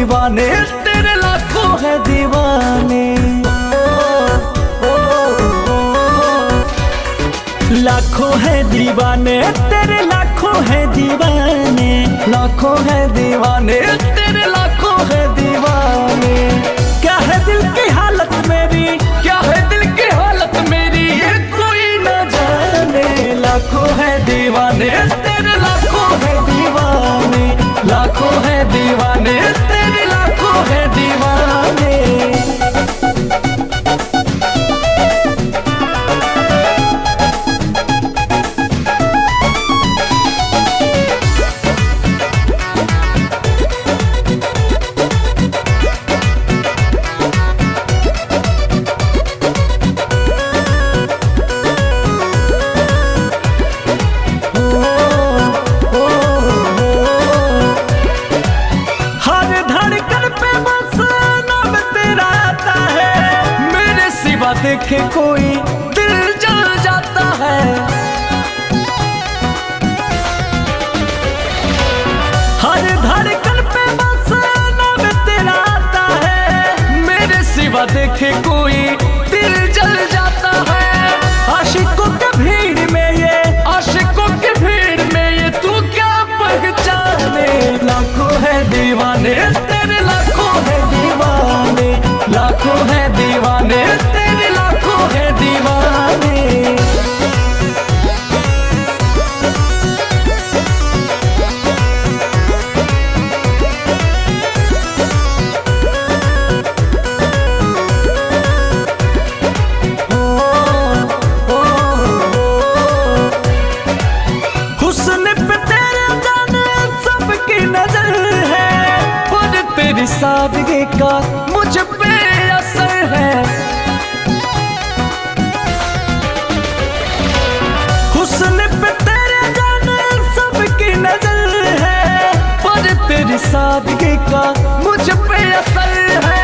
दीवाने, तेरे लाखों है दीवाने। लाखों है दीवाने तेरे, लाखों है दीवाने, लाखों है दीवाने तेरे, लाखों है दीवाने। क्या है दिल की हालत मेरी, क्या है दिल की हालत मेरी, ये कोई न जाने। लाखों है दीवाने तेरे, लाखों है दीवाने, लाखों है दीवाने तेरे, लाखों है दीवाने। देखे कोई दिल जल जाता है, हर धड़कन पे बस नाम तेरा आता है। मेरे सिवा देखे कोई दिल जल जाता है। आशिकों के भीड़ में ये, आशिकों के भीड़ में ये तू क्या पहचाने। लाखों है दीवाने तेरे, लाखों है दीवाने, लाखों है दीवाने तेरे, लाखों है दीवाने। हुस्न पे तेरे जाने सबकी नजर है, पर तेरी सादगी का मुझ पे असर है। हुस्न पे तेरे जाने सबकी नजर है, पर तेरी सादगी का मुझ पे असर है।